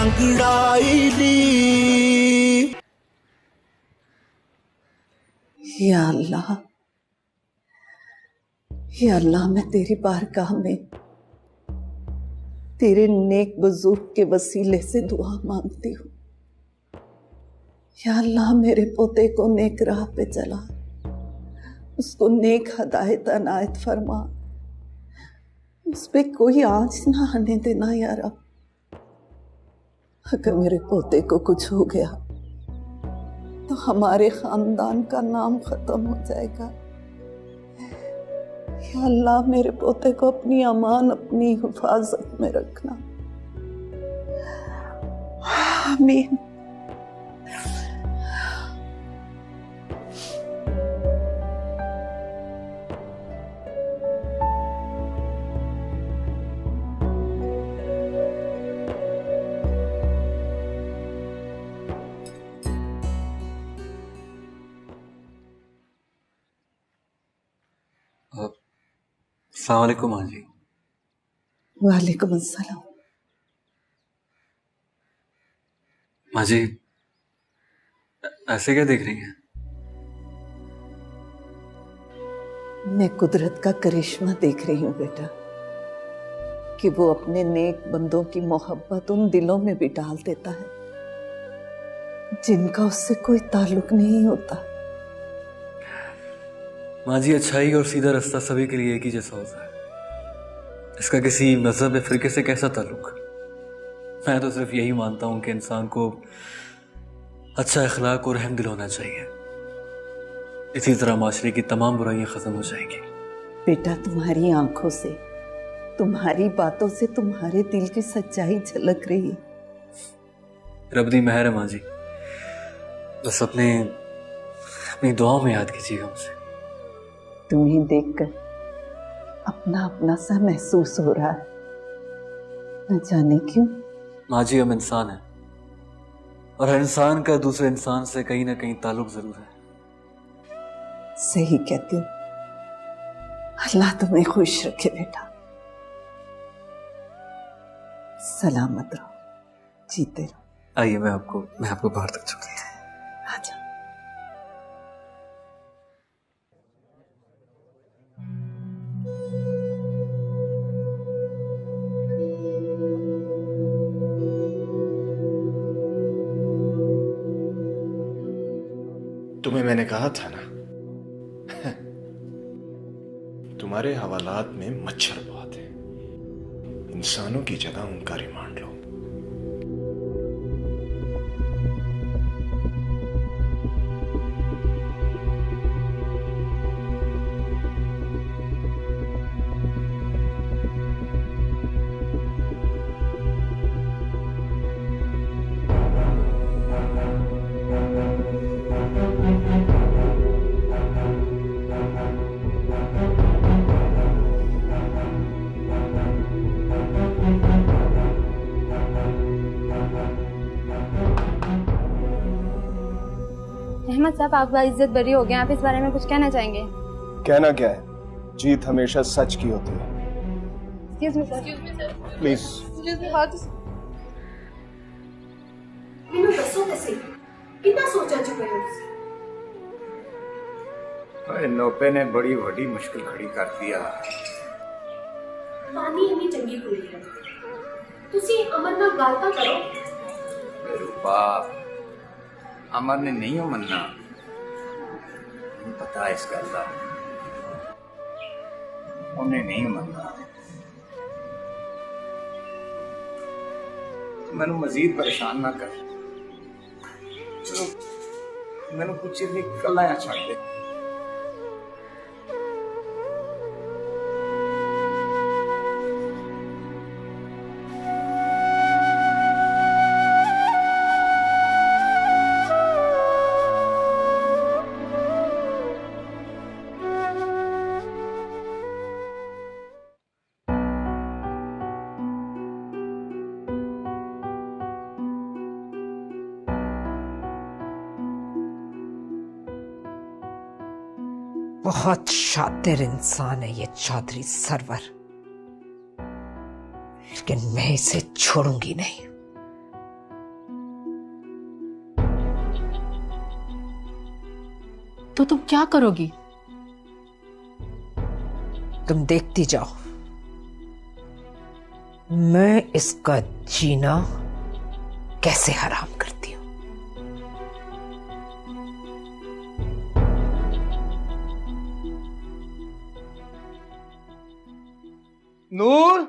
अंगड़ाई ली। या अल्लाह, या अल्लाह, मैं तेरी बारगाह में तेरे नेक बुजुर्ग के वसीले से दुआ मांगती हूँ। या अल्लाह, मेरे पोते को नेक राह पे चला, उसको नेक हदायत अनायत फरमा, उस पे कोई आँच ना आने देना या रब। अगर मेरे पोते को कुछ हो गया तो हमारे खानदान का नाम खत्म हो जाएगा। या अल्लाह, मेरे पोते को अपनी अमान, अपनी हिफाजत में रखना। आमीन। अस्सलाम वालेकुम माँ जी। वालेकुम अस्सलाम। माँ जी, ऐसे क्या देख रही हैं? मैं कुदरत का करिश्मा देख रही हूँ बेटा, कि वो अपने नेक बंदों की मोहब्बत उन दिलों में भी डाल देता है जिनका उससे कोई ताल्लुक नहीं होता। माँ जी, अच्छाई और सीधा रास्ता सभी के लिए एक ही जैसा होता है। इसका किसी मजहब या फिरके से कैसा ताल्लुक? मैं तो सिर्फ यही मानता हूँ कि इंसान को अच्छा अखलाक और रहम दिल होना चाहिए। इसी तरह माशरे की तमाम बुराइयां खत्म हो जाएंगी। बेटा, तुम्हारी आंखों से, तुम्हारी बातों से तुम्हारे दिल की सच्चाई झलक रही है। रब दी मेहर है माँ जी, बस अपनी दुआओं में याद कीजिएगा मुझे। तुम्हें देखकर अपना अपना सा महसूस हो रहा है, न जाने क्यों। माँ जी, हम इंसान हैं और हर इंसान का दूसरे इंसान से कहीं ना कहीं ताल्लुक जरूर है। सही कहती हो। अल्लाह तुम्हें खुश रखे बेटा। सलामत रहो, जीते रहो। आइए, मैं आपको बाहर तक छोड़ देता हूँ। आजा। तुम्हें मैंने कहा था ना, तुम्हारे हवालात में मच्छर बहुत है। इंसानों की जगह उनका रिमांड लो। अहमद साहब, आपका इज्जत बरी हो गया, आप इस बारे में कुछ कहना चाहेंगे? कहना क्या है, जीत हमेशा सच की होती है। Excuse me sir, please. ਮੈਨੂੰ ਦੱਸੋ ਤੁਸੀਂ ਕਿੰਨਾ ਸੋਚਾ ਚੁੱਕੇ ਹੋ ਤੁਸੀਂ? अरे नोपे ने बड़ी वड्डी मुश्किल खड़ी कर दिया। पानी ਇੰਨੀ ਚੰਗੀ ਕੁੜੀ ਹੈ, ਤੁਸੀਂ ਅਮਨ ਨਾਲ ਗੱਲ ਤਾਂ ਕਰੋ। मेरे बाप अमर ने नहीं हो मनना, पता है इस गल का, उन्हें नहीं मनना। मैनू मजीद परेशान ना कर, चलो मैनू कुछ चिर कला छड़ दे। बहुत शातिर इंसान है ये चौधरी सरवर, लेकिन मैं इसे छोड़ूंगी नहीं। तो तुम क्या करोगी? तुम देखती जाओ, मैं इसका जीना कैसे हराम करती हूं। नूर,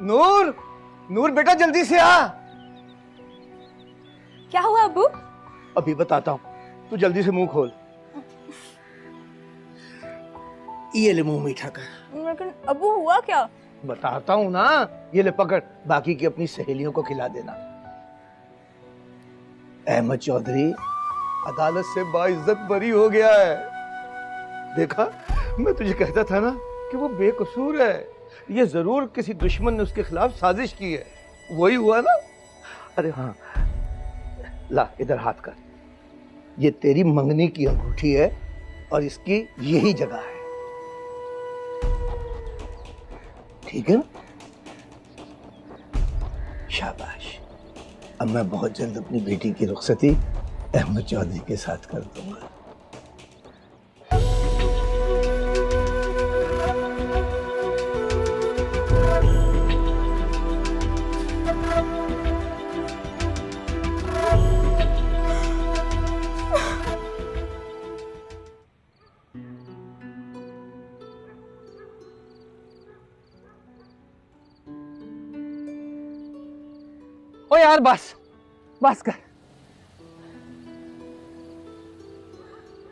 नूर, नूर बेटा जल्दी से आ। क्या हुआ अब्बू? अभी बताता हूँ, तू जल्दी से मुंह खोल। ये ले मुंह मीठा कर। लेकिन अब्बू हुआ क्या? बताता हूँ ना, ये ले पकड़, बाकी की अपनी सहेलियों को खिला देना। अहमद चौधरी अदालत से बाइज्जत बरी हो गया है। देखा, मैं तुझे कहता था ना कि वो बेकसूर है। ये जरूर किसी दुश्मन ने उसके खिलाफ साजिश की है। वही हुआ ना। अरे हाँ, ला इधर हाथ कर। ये तेरी मंगनी की अंगूठी है और इसकी यही जगह है, ठीक है ना? शाबाश। अब मैं बहुत जल्द अपनी बेटी की रुखसती अहमद चौधरी के साथ कर दूंगा। ओ यार बस बस कर।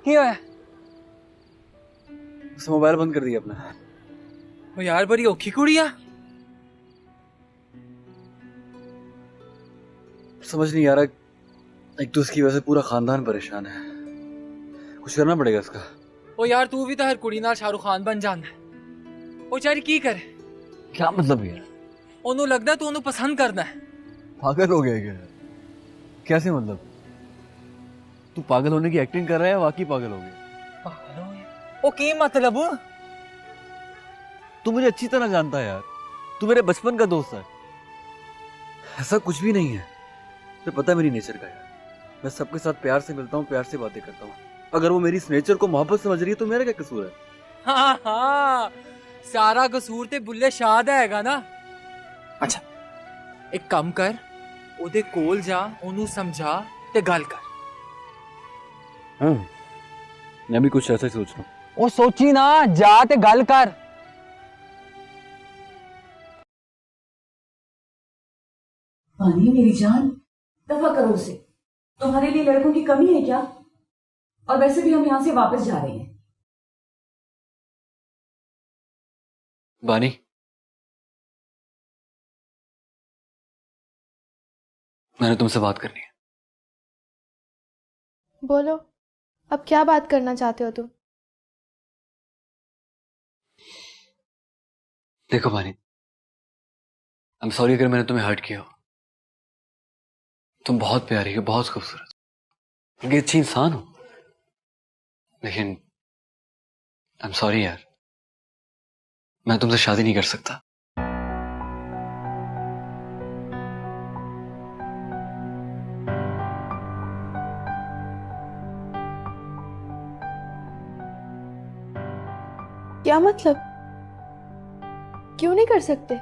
क्या है? उस मोबाइल बंद कर दिया अपना। ओ यार बड़ी औखी कुड़िया। समझ नहीं आ रहा, एक तो उसकी वजह से पूरा खानदान परेशान है। कुछ करना पड़ेगा इसका। ओ यार तू भी तो हर कुड़ी नाल शाहरुख खान बन जाना है। ओ चारी की करे? क्या मतलब यार? ओनू लगदा तू ओनू पसंद करना है। पागल हो गया क्या? कैसे मतलब? तू पागल होने की एक्टिंग कर रहा है, वाकई पागल हो गया? पागल हो गया? ओ की मतलब? तू मुझे अच्छी तरह जानता है यार, तू मेरे बचपन का दोस्त है। ऐसा कुछ भी नहीं है, तो पता है मेरी नेचर का यार। मैं सबके साथ प्यार से मिलता हूँ, प्यार से बातें करता हूँ। अगर वो मेरी इस नेचर को मोहब्बत समझ रही है तो मेरा क्या कसूर है? हाँ हाँ, सारा कसूर ते बुल्ले शाह दा हैगा ना। अच्छा एक काम कर, ओदे कोल जा, ओनू समझा ते गल कर। हाँ, मैं भी कुछ ऐसा ही सोच रहा हूँ। ओ सोची ना, जा ते गल कर। पानी मेरी जान, दफा करो उसे। तुम्हारे लिए लड़कों की कमी है क्या? और वैसे भी हम यहां से वापस जा रहे हैं। बानी, मैंने तुमसे बात करनी है। बोलो, अब क्या बात करना चाहते हो तुम? देखो बानी, आई एम सॉरी अगर मैंने तुम्हें हर्ट किया हो। तुम बहुत प्यारी हो, बहुत खूबसूरत, एक अच्छी इंसान हो, लेकिन आई एम सॉरी यार, मैं तुमसे शादी नहीं कर सकता। क्या मतलब? क्यों नहीं कर सकते?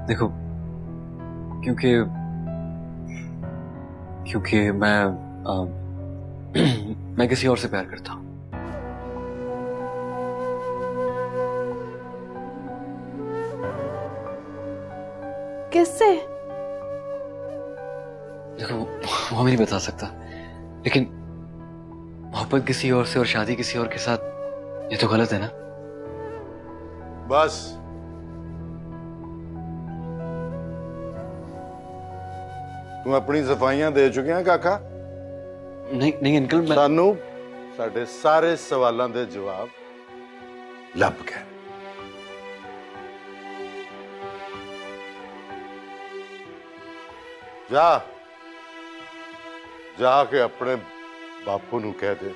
देखो, क्योंकि मैं किसी और से प्यार करता हूं। किससे? देखो, वो मैं नहीं बता सकता, लेकिन मोहब्बत किसी और से और शादी किसी और के साथ, ये तो गलत है ना? बस तुम अपनी सफाइयां दे चुके हैं काका? नहीं अंकल, मैं सानू साडे सारे सवालों के जवाब लभ गए। जा जाके अपने बापू नू कह दे,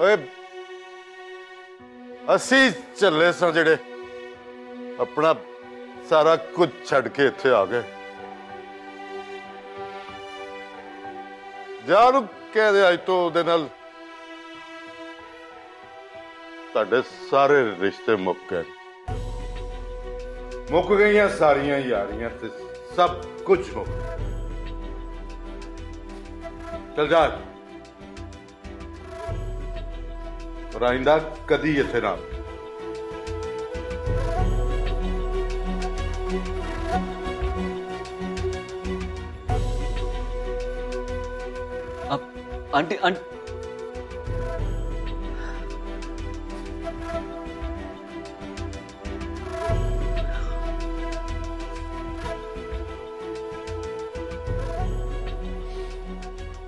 ओए असी चले सन जेड़े अपना सारा कुछ छड़ के इत्थे आ गए। ਜਾ ਨੂੰ ਕਹਿ ਦੇ ਅੱਜ ਤੋਂ ਉਹਦੇ ਨਾਲ ਤੁਹਾਡੇ ਸਾਰੇ ਰਿਸ਼ਤੇ ਮੁੱਕ ਗਏ, ਮੁੱਕ ਗਈਆਂ ਸਾਰੀਆਂ ਯਾਰੀਆਂ ਤੇ ਸਭ ਕੁਝ ਮੁੱਕ ਗਿਆ। ਚਲ ਜਾ और आइंदा कदी इत्थे ना। आंटी आंटी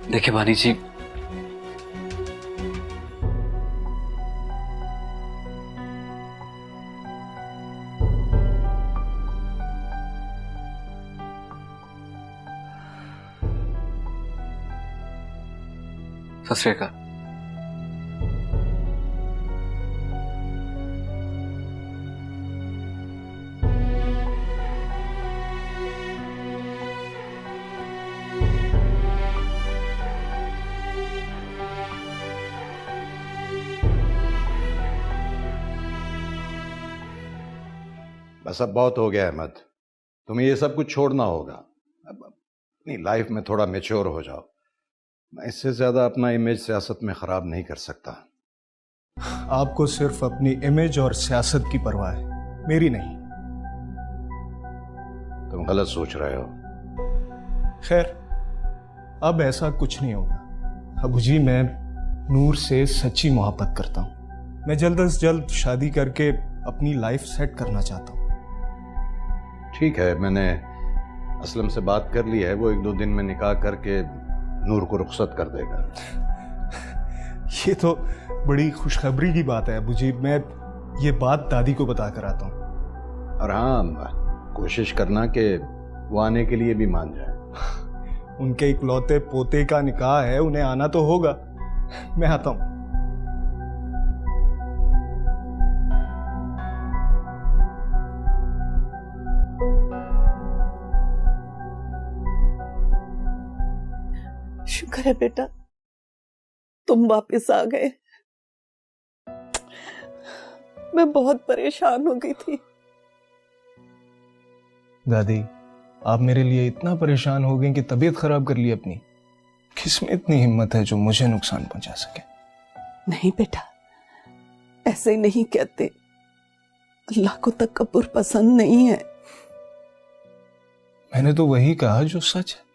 देखिए भानी जी, सत श्री अकाल। बस अब बहुत हो गया अहमद, तुम्हें ये सब कुछ छोड़ना होगा। अब अपनी लाइफ में थोड़ा मैच्योर हो जाओ। मैं इससे ज्यादा अपना इमेज सियासत में खराब नहीं कर सकता। आपको सिर्फ अपनी इमेज और सियासत की परवाह है, मेरी नहीं। तुम गलत सोच रहे हो। खैर, अब ऐसा कुछ नहीं होगा। अबू जी, मैं नूर से सच्ची मोहब्बत करता हूं। मैं जल्द से जल्द शादी करके अपनी लाइफ सेट करना चाहता हूं। ठीक है, मैंने असलम से बात कर ली है, वो 1-2 दिन में निकाह करके नूर को रुखसत कर देगा। ये तो बड़ी खुशखबरी की बात है अबू जी। मैं ये बात दादी को बता कर आता हूँ। और हाँ, कोशिश करना कि वो आने के लिए भी मान जाए। उनके इकलौते पोते का निकाह है, उन्हें आना तो होगा। मैं आता हूँ। शुक्र है बेटा, तुम वापस आ गए। मैं बहुत परेशान हो गई थी। दादी, आप मेरे लिए इतना परेशान हो गए कि तबीयत खराब कर ली अपनी। किसमें इतनी हिम्मत है जो मुझे नुकसान पहुंचा सके? नहीं बेटा, ऐसे नहीं कहते। अल्लाह को तकब्बुर पसंद नहीं है। मैंने तो वही कहा जो सच है।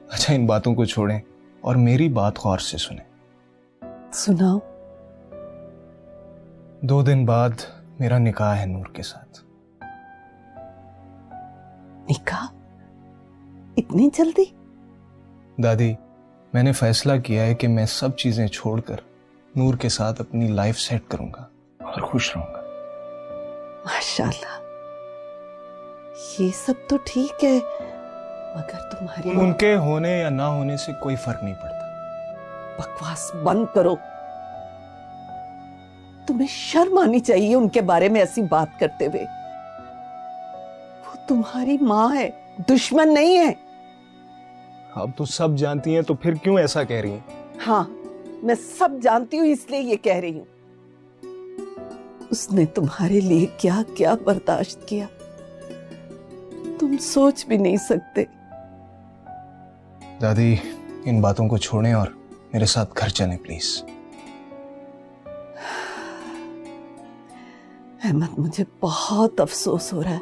अच्छा, इन बातों को छोड़ें और मेरी बात गौर से सुने। सुनाओ। 2 दिन बाद मेरा निकाह है नूर के साथ। निकाह? इतनी जल्दी? दादी, मैंने फैसला किया है कि मैं सब चीजें छोड़कर नूर के साथ अपनी लाइफ सेट करूंगा और खुश रहूंगा। माशाल्लाह, ये सब तो ठीक है, मगर तुम्हारी उनके होने या ना होने से कोई फर्क नहीं पड़ता। बकवास बंद करो। तुम्हें शर्म आनी चाहिए उनके बारे में ऐसी बात करते हुए। वो तुम्हारी माँ है, दुश्मन नहीं है। अब तो सब जानती हैं, तो फिर क्यों ऐसा कह रही हैं? हाँ, मैं सब जानती हूँ, इसलिए ये कह रही हूँ। उसने तुम्हारे लिए क्या क्या बर्दाश्त किया, तुम सोच भी नहीं सकते। दादी, इन बातों को छोड़ें और मेरे साथ घर चलें प्लीज। अहमद, मुझे बहुत अफसोस हो रहा है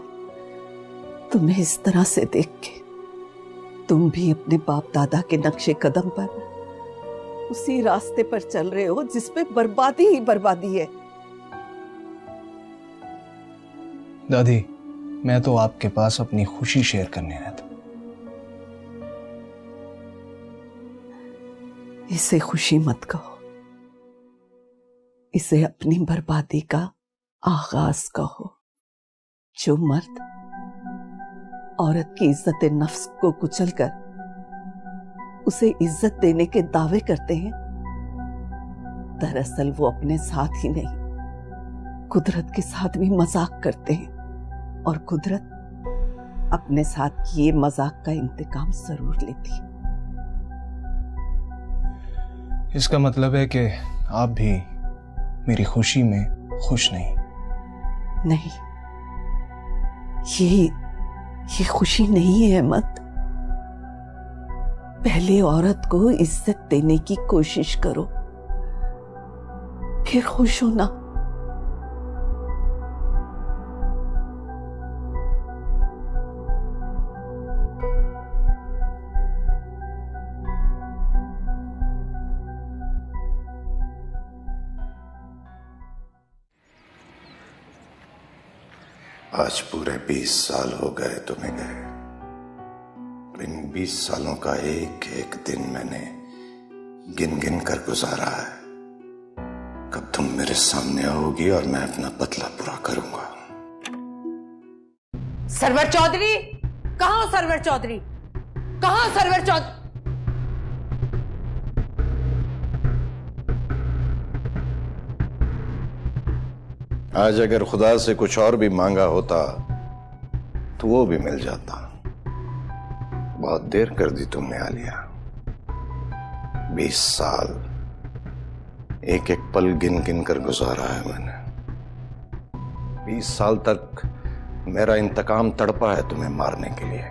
तुम्हें इस तरह से देख के। तुम भी अपने बाप दादा के नक्शे कदम पर उसी रास्ते पर चल रहे हो जिस पे बर्बादी ही बर्बादी है। दादी, मैं तो आपके पास अपनी खुशी शेयर करने आया था। इसे खुशी मत कहो, इसे अपनी बर्बादी का आगाज कहो। जो मर्द औरत की इज्जत नफ्स को कुचलकर उसे इज्जत देने के दावे करते हैं, दरअसल वो अपने साथ ही नहीं, कुदरत के साथ भी मजाक करते हैं। और कुदरत अपने साथ किए मजाक का इंतकाम जरूर लेती। इसका मतलब है कि आप भी मेरी खुशी में खुश नहीं? नहीं, ये खुशी नहीं है अहमद। पहले औरत को इज्जत देने की कोशिश करो, फिर खुश होना। आज पूरे 20 साल हो गए तुम्हें गए। इन 20 सालों का एक एक दिन मैंने गिन गिन कर गुजारा है। कब तुम मेरे सामने आओगी और मैं अपना बदला पूरा करूंगा। सरवर चौधरी, कहाँ हो सरवर चौधरी? कहाँ हो सरवर चौधरी? आज अगर खुदा से कुछ और भी मांगा होता तो वो भी मिल जाता। बहुत देर कर दी तुमने आलिया। 20 साल एक एक पल गिन गिन कर गुजारा है मैंने। 20 साल तक मेरा इंतकाम तड़पा है तुम्हें मारने के लिए।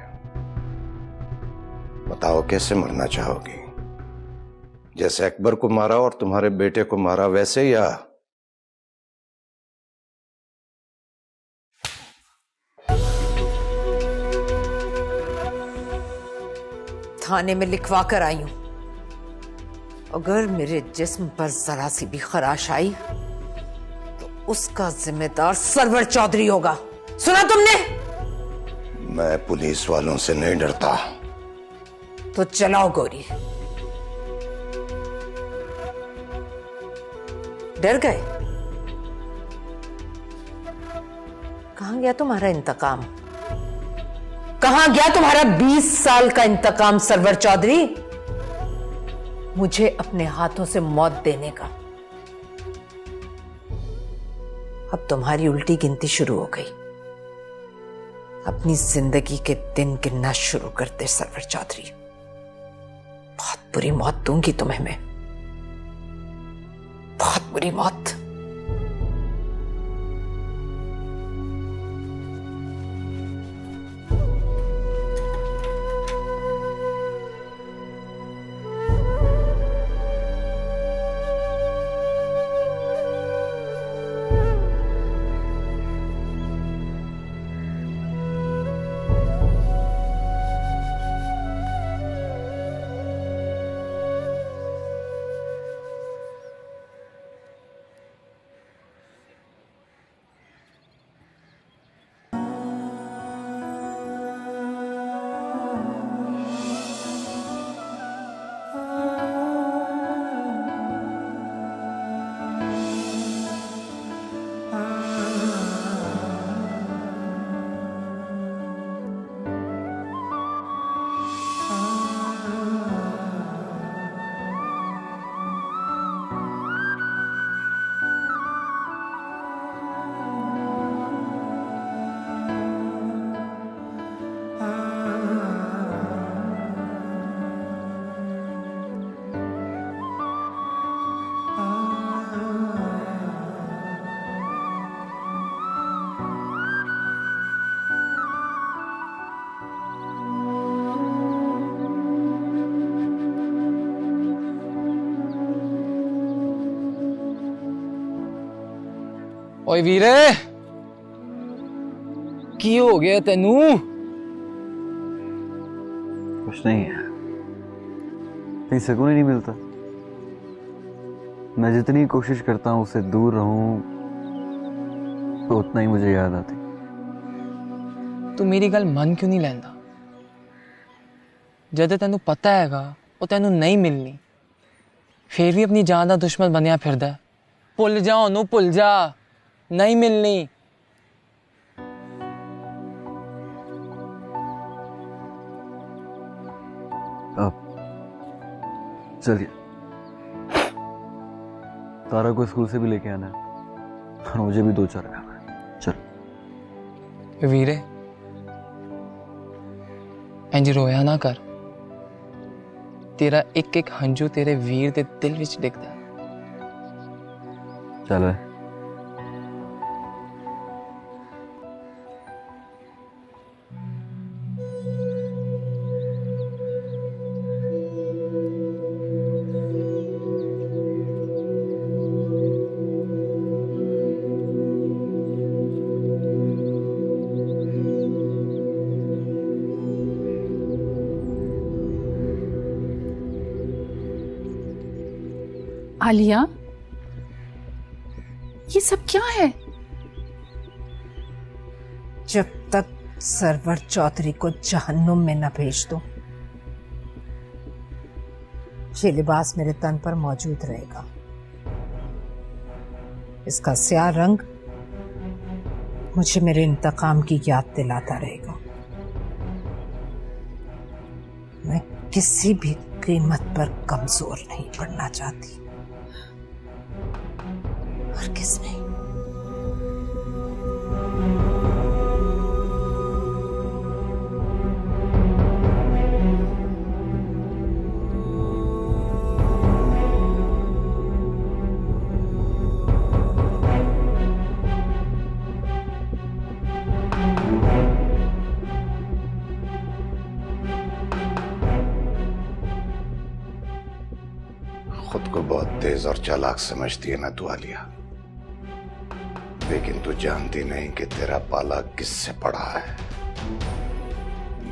बताओ कैसे मरना चाहोगी? जैसे अकबर को मारा और तुम्हारे बेटे को मारा वैसे, या थाने में लिखवा कर आई हूं। अगर मेरे जिस्म पर जरा सी भी खराश आई तो उसका जिम्मेदार सरवर चौधरी होगा। सुना तुमने? मैं पुलिस वालों से नहीं डरता। तो चलाओ गोरी। डर गए? कहां गया तुम्हारा इंतकाम? कहां गया तुम्हारा 20 साल का इंतकाम सरवर चौधरी? मुझे अपने हाथों से मौत देने का। अब तुम्हारी उल्टी गिनती शुरू हो गई। अपनी जिंदगी के दिन गिनना शुरू कर दे सरवर चौधरी। बहुत बुरी मौत दूंगी तुम्हें मैं, बहुत बुरी मौत। ओए वीरे, की हो गया तेनू? कुछ नहीं है, कहीं सुकून ही नहीं मिलता। मैं जितनी कोशिश करता हूं उससे दूर रहूं तो उतना ही मुझे याद आती। तू मेरी गल मन क्यों नहीं लेंदा? जद तेनू पता हैगा वो तेनू नहीं मिलनी, फिर भी अपनी जान दा दुश्मन बनया फिरदा है। भुल जा ओनू, भुल जा, नहीं मिलनी। अब चलिए, तारा को स्कूल से भी लेके आना है और मुझे भी 2-4 काम है। चल वीरे, इंज रोया ना कर, तेरा एक एक हंजू तेरे वीर दे दिल विच डिगदा है। चल आलिया, ये सब क्या है? जब तक सरवर चौधरी को जहन्नुम में न भेज दो, ये लिबास मेरे तन पर मौजूद रहेगा। इसका स्याह रंग मुझे मेरे इंतकाम की याद दिलाता रहेगा। मैं किसी भी कीमत पर कमजोर नहीं पड़ना चाहती, और किस नहीं। खुद को बहुत तेज और चालाक समझती है ना तू आलिया, लेकिन तू जानती नहीं कि तेरा पाला किससे पड़ा है।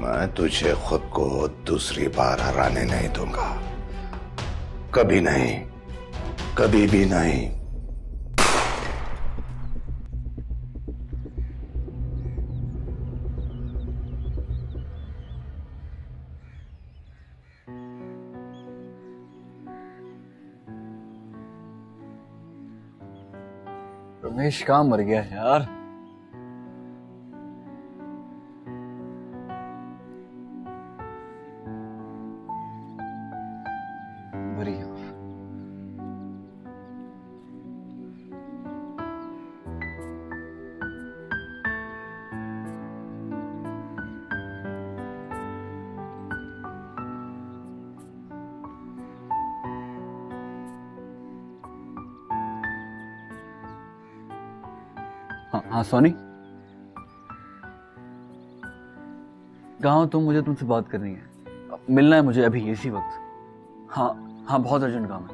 मैं तुझे खुद को दूसरी बार हराने नहीं दूंगा, कभी नहीं, कभी भी नहीं। रमेश कहाँ मर गया यार? बढ़िया। हाँ सोनी, कहाँ हो तुम? मुझे तुमसे बात करनी है, मिलना है मुझे अभी इसी वक्त। हाँ हाँ, बहुत अर्जेंट काम है।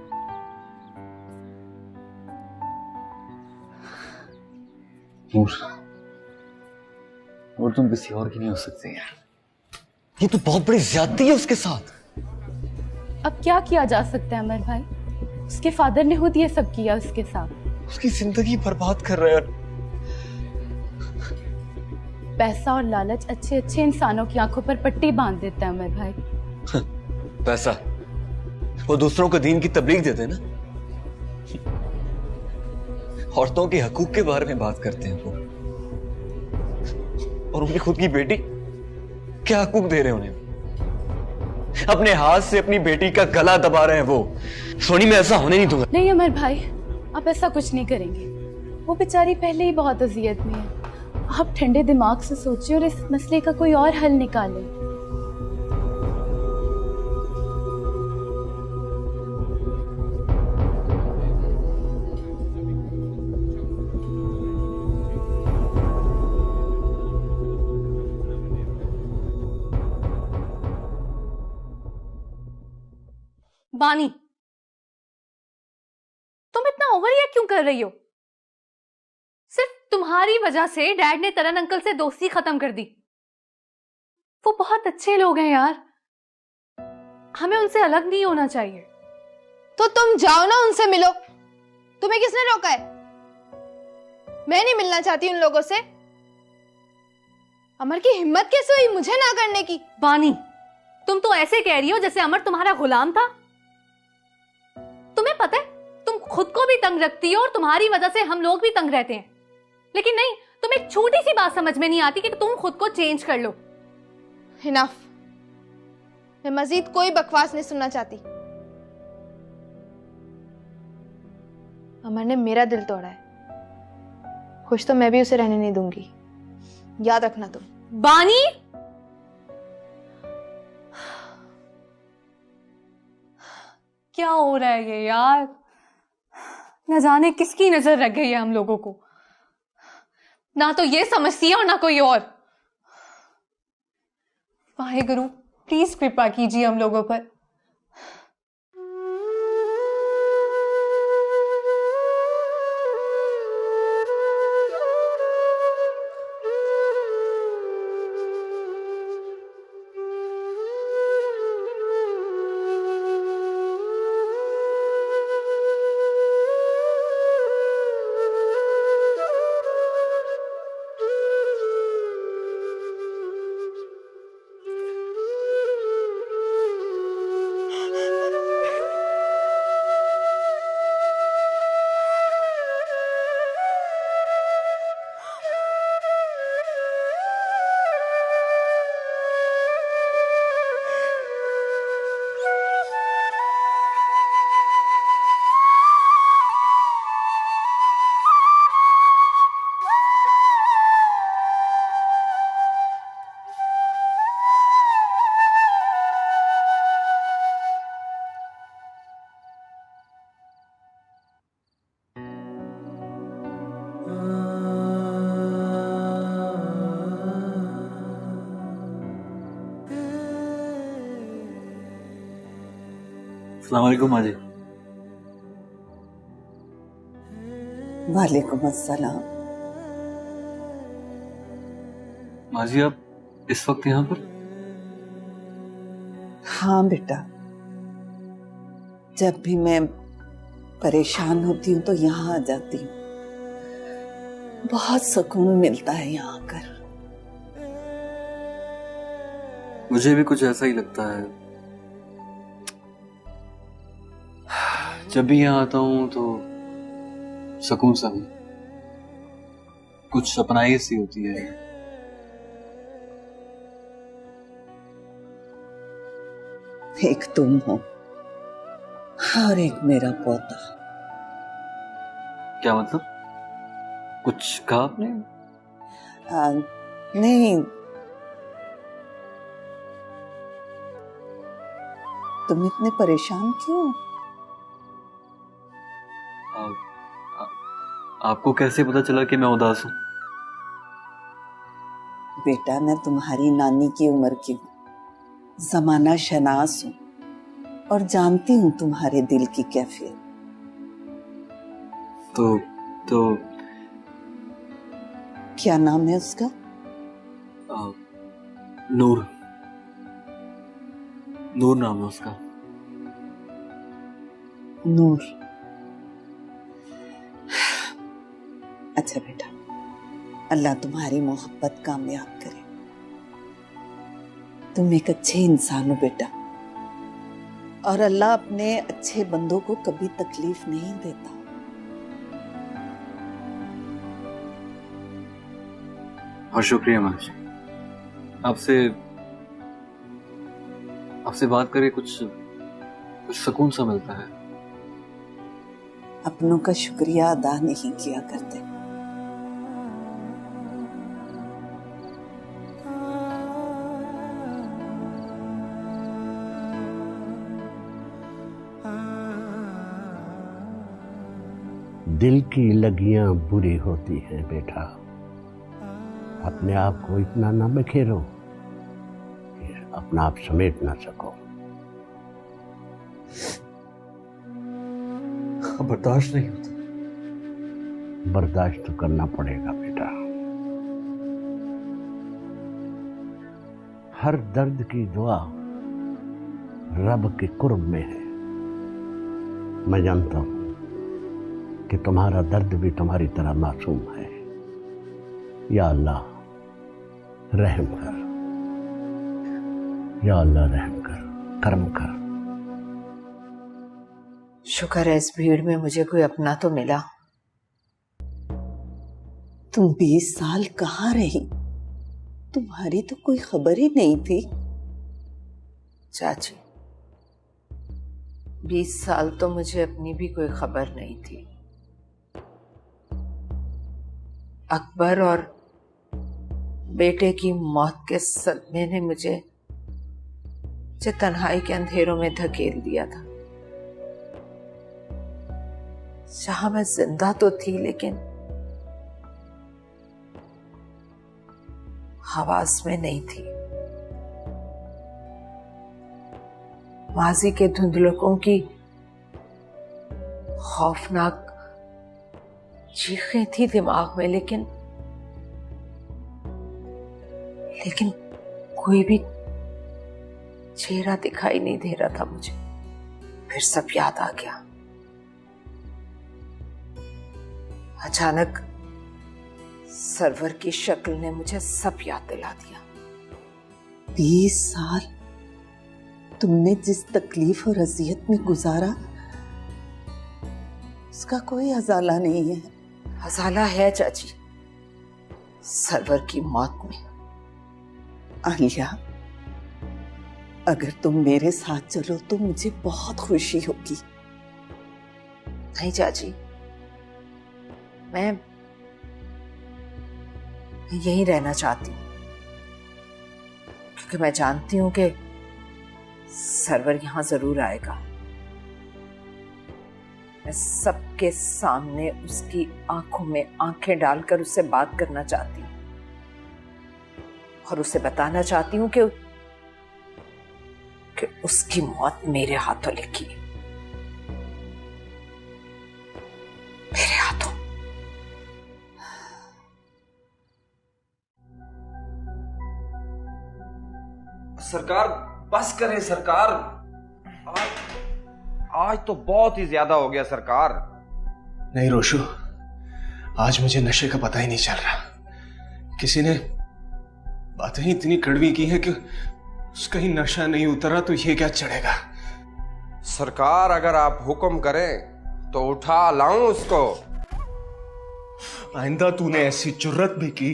और तुम किसी और की नहीं हो सकते यार, ये तो बहुत बड़ी ज्यादती है उसके साथ। अब क्या किया जा सकता है अमर भाई? उसके फादर ने खुद ये सब किया उसके साथ। उसकी जिंदगी बर्बाद कर रहा है। पैसा और लालच अच्छे अच्छे इंसानों की आंखों पर पट्टी बांध देता है अमर भाई। पैसा, वो दूसरों को दीन की तबलीग देते हैं ना, औरतों के हकूक के बारे में बात करते हैं वो, और उनकी खुद की बेटी क्या हकूक दे रहे हैं उन्हें? अपने हाथ से अपनी बेटी का गला दबा रहे हैं वो। सोनी, मैं ऐसा होने नहीं दूंगा। नहीं अमर भाई, आप ऐसा कुछ नहीं करेंगे। वो बेचारी पहले ही बहुत अजियत में है। आप ठंडे दिमाग से सोचिए और इस मसले का कोई और हल निकालें। बानी, तुम इतना ओवर रिएक्ट क्यों कर रही हो? सिर्फ तुम्हारी वजह से डैड ने तरन अंकल से दोस्ती खत्म कर दी। वो बहुत अच्छे लोग हैं यार, हमें उनसे अलग नहीं होना चाहिए। तो तुम जाओ ना, उनसे मिलो। तुम्हें किसने रोका है? मैं नहीं मिलना चाहती उन लोगों से। अमर की हिम्मत कैसे हुई मुझे ना करने की? बानी, तुम तो ऐसे कह रही हो जैसे अमर तुम्हारा गुलाम था। तुम्हें पता है तुम खुद को भी तंग रखती हो और तुम्हारी वजह से हम लोग भी तंग रहते हैं। लेकिन नहीं, तुम एक छोटी सी बात समझ में नहीं आती कि तुम खुद को चेंज कर लो। इनफ, मैं मजीद कोई बकवास नहीं सुनना चाहती। अमर ने मेरा दिल तोड़ा है, खुश तो मैं भी उसे रहने नहीं दूंगी, याद रखना तुम। बानी, क्या हो रहा है ये यार? न जाने किसकी नजर लग गई है हम लोगों को, ना तो ये समझती है और ना कोई और। वाहेगुरु प्लीज कृपा कीजिए हम लोगों पर। अस्सलाम वालेकुम माँ जी। वालेकुम अस्सलाम। माँ जी आप इस वक्त यहाँ पर? हाँ बेटा, जब भी मैं परेशान होती हूँ तो यहाँ आ जाती हूँ। बहुत सुकून मिलता है यहाँ आकर। मुझे भी कुछ ऐसा ही लगता है। जब भी यहाँ आता हूँ तो सुकून सा भी, कुछ अपनाई सी होती है। एक तुम हो और एक मेरा पोता। क्या मतलब? कुछ कहा आपने? नहीं, तुम इतने परेशान क्यों? आपको कैसे पता चला कि मैं उदास हूँ? बेटा मैं तुम्हारी नानी की उम्र की हूँ, जमाना शनास हूँ और जानती हूँ तुम्हारे दिल की कैफियत। तो क्या नाम है उसका? नूर। नूर नाम है उसका। नूर। अच्छा बेटा, अल्लाह तुम्हारी मोहब्बत कामयाब करे। तुम एक अच्छे इंसान हो बेटा, और अल्लाह अपने अच्छे बंदों को कभी तकलीफ नहीं देता। और शुक्रिया माँ जी, आपसे बात करके कुछ सुकून सा मिलता है। अपनों का शुक्रिया अदा नहीं किया करते। दिल की लगियां बुरी होती हैं बेटा, अपने आप को इतना ना बिखेरो कि अपना आप समेट ना सको। बर्दाश्त नहीं होता। बर्दाश्त तो करना पड़ेगा बेटा। हर दर्द की दुआ रब के कुर्ब में है। मैं जानता हूं कि तुम्हारा दर्द भी तुम्हारी तरह मासूम है। या अल्लाह रहम कर, या अल्लाह रहम कर, करम कर। शुक्र है इस भीड़ में मुझे कोई अपना तो मिला। तुम 20 साल कहाँ रही? तुम्हारी तो कोई खबर ही नहीं थी। चाची, 20 साल तो मुझे अपनी भी कोई खबर नहीं थी। अकबर और बेटे की मौत के सदमे ने मुझे तन्हाई के अंधेरों में धकेल दिया था। जहां मैं जिंदा तो थी लेकिन आवाज में नहीं थी। माजी के धुंधलकों की खौफनाक चीखें थी दिमाग में, लेकिन कोई भी चेहरा दिखाई नहीं दे रहा था मुझे। फिर सब याद आ गया। अचानक सरवर की शक्ल ने मुझे सब याद दिला दिया। 20 साल तुमने जिस तकलीफ और अजियत में गुजारा, उसका कोई अजाला नहीं है। अजाला है चाची, सरवर की मौत में। आलिया, अगर तुम मेरे साथ चलो तो मुझे बहुत खुशी होगी। नहीं चाची, मैं यहीं रहना चाहती हूँ, क्योंकि मैं जानती हूं कि सरवर यहां जरूर आएगा। मैं सबके सामने उसकी आंखों में आंखें डालकर उससे बात करना चाहती हूँ और उसे बताना चाहती हूँ कि उसकी मौत मेरे हाथों लिखी है, मेरे हाथों। सरकार बस करें सरकार, आज तो बहुत ही ज्यादा हो गया सरकार। नहीं रोशु, आज मुझे नशे का पता ही नहीं चल रहा। किसी ने बातें ही इतनी कड़वी की है कि उसका ही नशा नहीं उतरा तो ये क्या चढ़ेगा। सरकार अगर आप हुक्म करें तो उठा लाऊं उसको। आइंदा तूने ऐसी जुर्रत भी की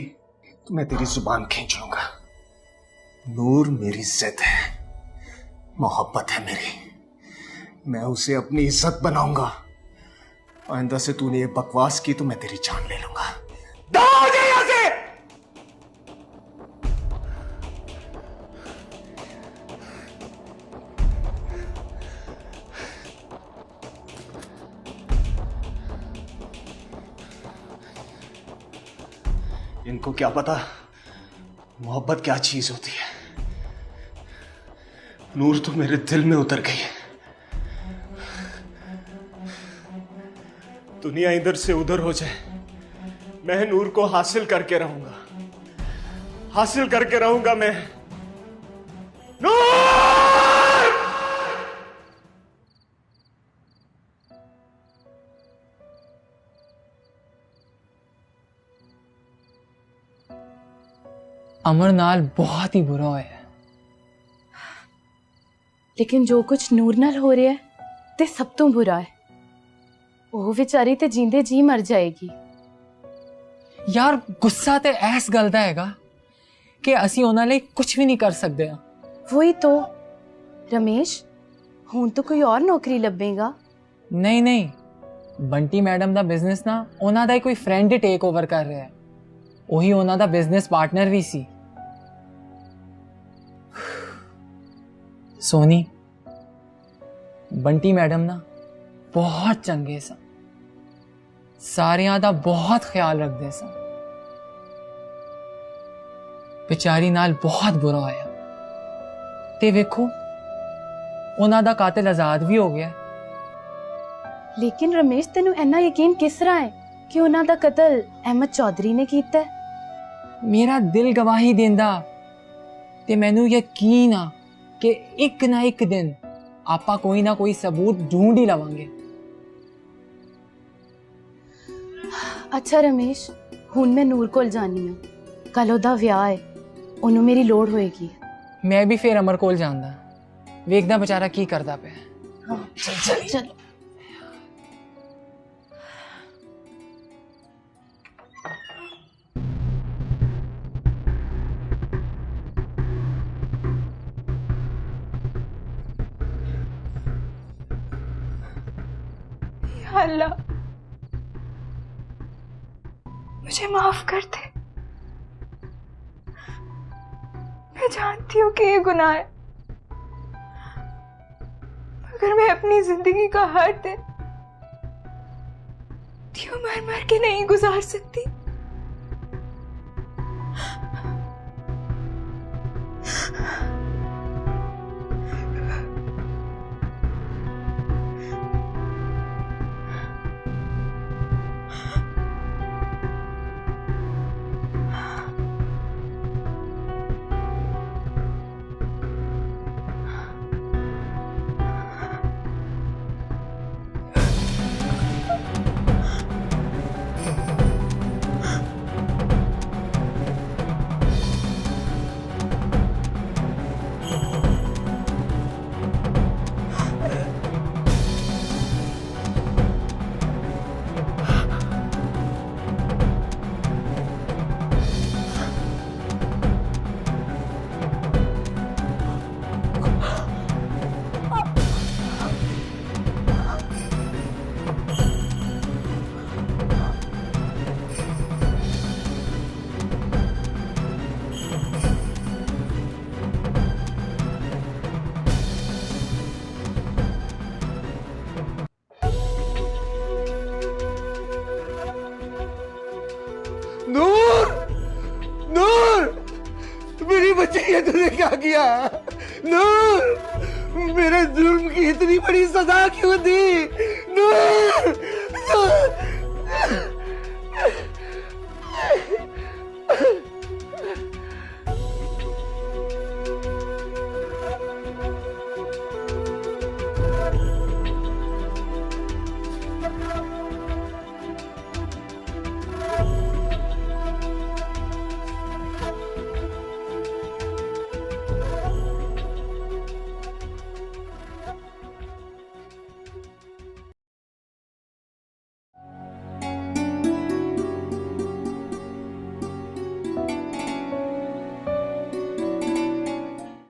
तो मैं तेरी जुबान खींच लूंगा। नूर मेरी जिद है, मोहब्बत है मेरी, मैं उसे अपनी इज्जत बनाऊंगा। आइंदा से तूने ये बकवास की तो मैं तेरी जान ले लूंगा। दौड़ जा यहां से। इनको क्या पता मोहब्बत क्या चीज होती है। नूर तो मेरे दिल में उतर गई है। दुनिया इधर से उधर हो जाए, मैं नूर को हासिल करके रहूंगा, हासिल करके रहूंगा मैं। नूर! अमर नाल बहुत ही बुरा होया, लेकिन जो कुछ नूर नाल हो रहा है ते सब तो बुरा है। वो बेचारी ते जींदे जी मर जाएगी। यार गुस्सा ते ऐस गल दा हैगा कि असी उन्हां लई कुछ भी नहीं कर सकते। वही तो रमेश, हुण तो कोई और नौकरी लभेगा। नहीं नहीं, बंटी मैडम दा बिजनेस ना उन्हां दा ही कोई फ्रेंड टेक ओवर कर रहा है। वही उन्हां दा बिजनेस पार्टनर भी सी। सोनी, बंटी मैडम ना बहुत चंगे सन, सारियां दा बहुत ख्याल रखते सन। बेचारी नाल बहुत बुरा होया ते वेखो उन्हां दा कातिल आजाद भी हो गया। लेकिन रमेश, तेनू इन्ना यकीन किस तरह है कि उन्हां दा कत्ल अहमद चौधरी ने कीता है? मेरा दिल गवाही देंदा ते मैनू यकीन आ कि एक ना एक दिन आपा कोई ना कोई सबूत ढूंढ ही लवांगे। अच्छा रमेश, हुण मैं नूर कोल जानी हां, कल ओदा विआह है, ओनू मेरी लोड़ होएगी। मैं भी फिर अमर कोल जांदा, वेखदा बेचारा की करदा पे। हाँ, चल चलो। अल्लाह, मुझे माफ कर दे। मैं जानती हूँ कि ये गुनाह है, मगर मैं अपनी जिंदगी का हर दिन तो मर मर के नहीं गुजार सकती। नूर, नूर, मेरी बच्ची, ये तूने क्या किया? नूर, मेरे जुल्म की इतनी बड़ी सजा क्यों दी? नूर,